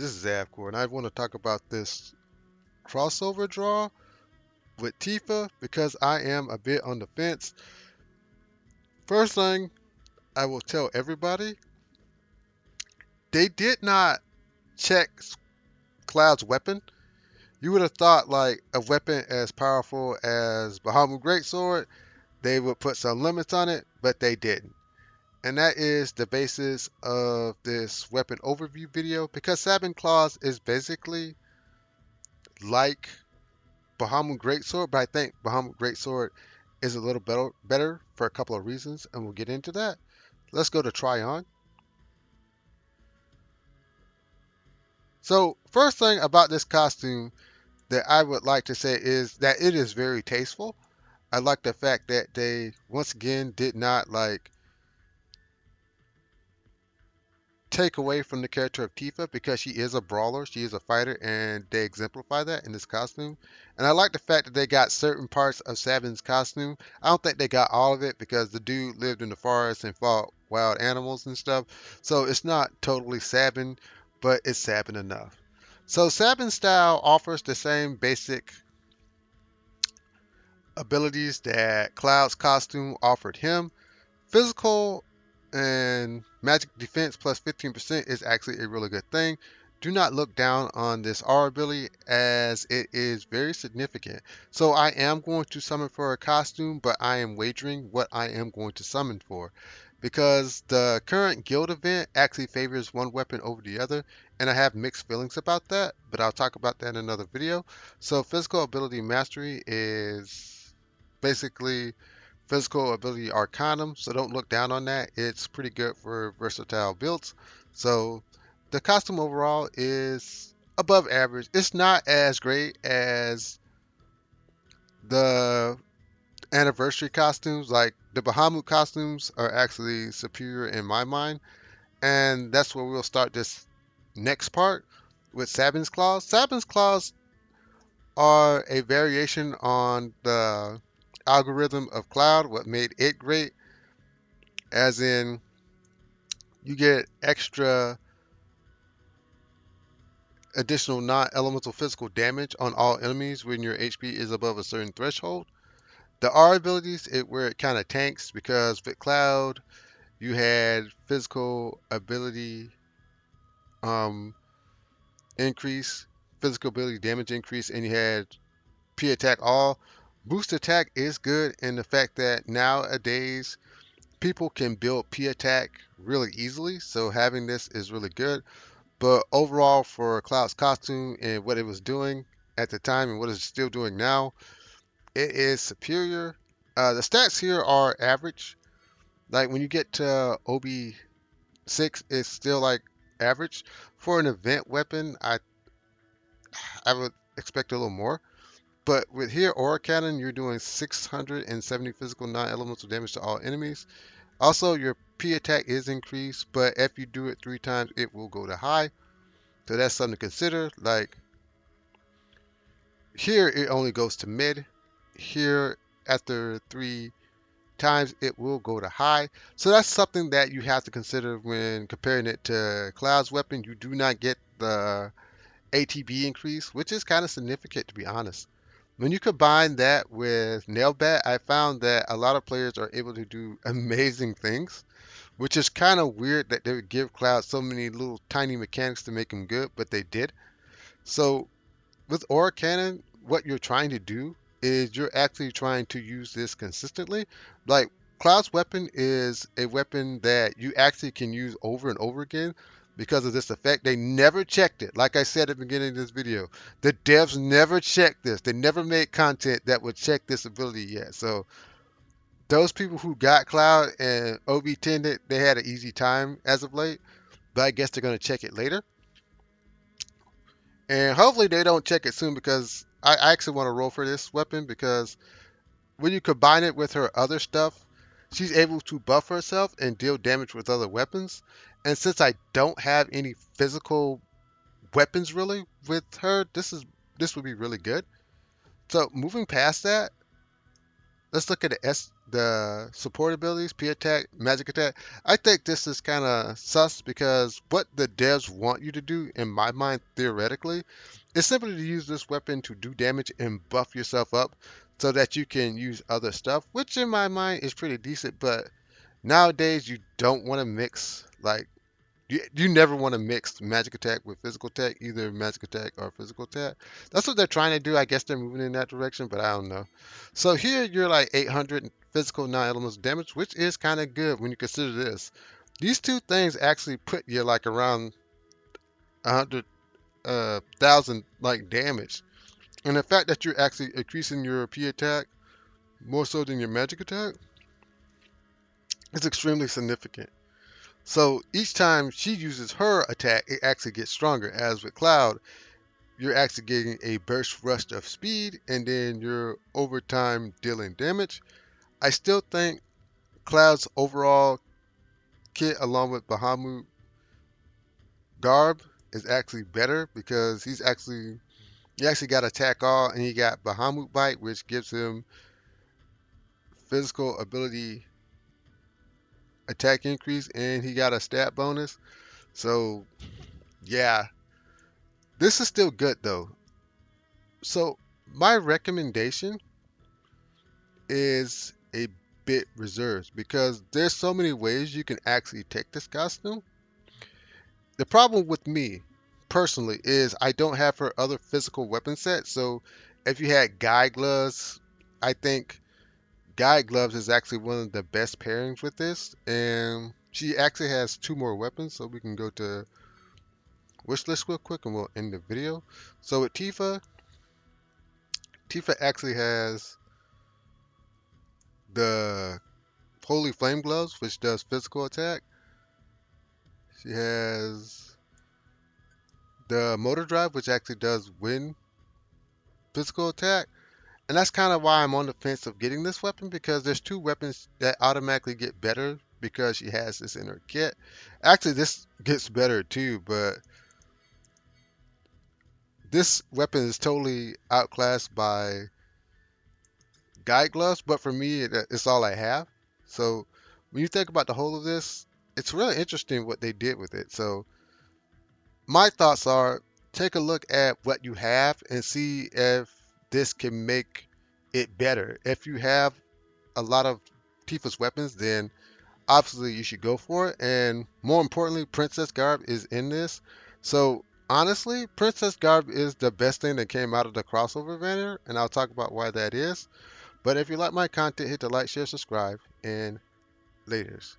This is Avcoor, and I want to talk about this crossover draw with Tifa because I am a bit on the fence. First thing I will tell everybody, they did not check Cloud's weapon. You would have thought like a weapon as powerful as Bahamut Greatsword, they would put some limits on it, but they didn't. And that is the basis of this weapon overview video because Sabin Claws is basically like Bahamut Greatsword, but I think Bahamut Greatsword is a little better for a couple of reasons, and we'll get into that. Let's go to try on. So, first thing about this costume that I would like to say is that it is very tasteful. I like the fact that they once again did not like take away from the character of Tifa because she is a brawler, she is a fighter, and they exemplify that in this costume. And I like the fact that they got certain parts of Sabin's costume. I don't think they got all of it because the dude lived in the forest and fought wild animals and stuff. So it's not totally Sabin, but it's Sabin enough. So Sabin's style offers the same basic abilities that Cloud's costume offered him. Physical and magic defense plus 15% is actually a really good thing. Do not look down on this R ability as it is very significant. So I am going to summon for a costume, but I am wagering what I am going to summon for. Because the current guild event actually favors one weapon over the other, and I have mixed feelings about that, but I'll talk about that in another video. So physical ability mastery is basically physical ability Arcanum, so don't look down on that. It's pretty good for versatile builds. So the costume overall is above average. It's not as great as the anniversary costumes. Like the Bahamut costumes are actually superior in my mind, and that's where we'll start this next part with Sabin's Claws. Sabin's Claws are a variation on the algorithm of Cloud, what made it great, as in you get extra additional non-elemental physical damage on all enemies when your HP is above a certain threshold. The R abilities, where it kind of tanks because with Cloud you had physical ability um, increase, physical ability damage increase, and you had P attack all. Boost attack is good in the fact that nowadays people can build P attack really easily, so having this is really good. But overall, for Cloud's costume and what it was doing at the time and what it's still doing now, it is superior. The stats here are average. Like when you get to OB6, it's still like average. For an event weapon, I would expect a little more. But with here, Aura Cannon, you're doing 670 physical non-elemental damage to all enemies. Also, your P attack is increased, but if you do it 3 times, it will go to high. So that's something to consider. Like here, it only goes to mid. Here, after 3 times, it will go to high. So that's something that you have to consider when comparing it to Cloud's weapon. You do not get the ATB increase, which is kind of significant to be honest. When you combine that with Nailbat, I found that a lot of players are able to do amazing things, which is kind of weird that they would give Cloud so many little tiny mechanics to make him good, but they did. So with Aura Cannon, what you're trying to do is you're actually trying to use this consistently. Like Cloud's weapon is a weapon that you actually can use over and over again because of this effect. They never checked it. Like I said at the beginning of this video, the devs never checked this. They never made content that would check this ability yet. So those people who got Cloud and OB10 it, they had an easy time as of late. But I guess they're going to check it later. And hopefully they don't check it soon because I actually want to roll for this weapon because when you combine it with her other stuff, she's able to buff herself and deal damage with other weapons. And since I don't have any physical weapons really with her, this would be really good. So moving past that, let's look at the support abilities, P attack, magic attack. I think this is kind of sus because what the devs want you to do, in my mind, theoretically, is simply to use this weapon to do damage and buff yourself up so that you can use other stuff, which in my mind is pretty decent. But nowadays, you don't want to mix like you never want to mix magic attack with physical attack, either magic attack or physical attack. That's what they're trying to do. I guess they're moving in that direction, but I don't know. So here you're like 800 physical, 9 elements damage, which is kind of good when you consider this. These two things actually put you like around 100 thousand like damage, and the fact that you're actually increasing your P attack more so than your magic attack is extremely significant. So each time she uses her attack, it actually gets stronger. As with Cloud, you're actually getting a burst rush of speed, and then you're over time dealing damage. I still think Cloud's overall kit, along with Bahamut Garb, is actually better because he actually got attack all, and he got Bahamut Bite, which gives him physical ability attack increase, and he got a stat bonus. So yeah, this is still good though. So my recommendation is a bit reserved because there's so many ways you can actually take this costume. The problem with me personally is I don't have her other physical weapon set. So if you had guide gloves, I think guide gloves is actually one of the best pairings with this. And she actually has two more weapons, so we can go to wish list real quick and we'll end the video. So with Tifa, Tifa actually has the Holy Flame Gloves, which does physical attack. She has the Motor Drive, which actually does wind physical attack. And that's kind of why I'm on the fence of getting this weapon because there's two weapons that automatically get better because she has this in her kit. Actually, this gets better too, but this weapon is totally outclassed by Guide Gloves. But for me, it's all I have. So when you think about the whole of this, it's really interesting what they did with it. So my thoughts are take a look at what you have and see if this can make it better. If you have a lot of Tifa's weapons, then obviously you should go for it. And more importantly, Princess Garb is in this. So honestly, Princess Garb is the best thing that came out of the crossover banner, and I'll talk about why that is. But if you like my content, hit the like, share, subscribe, and laters.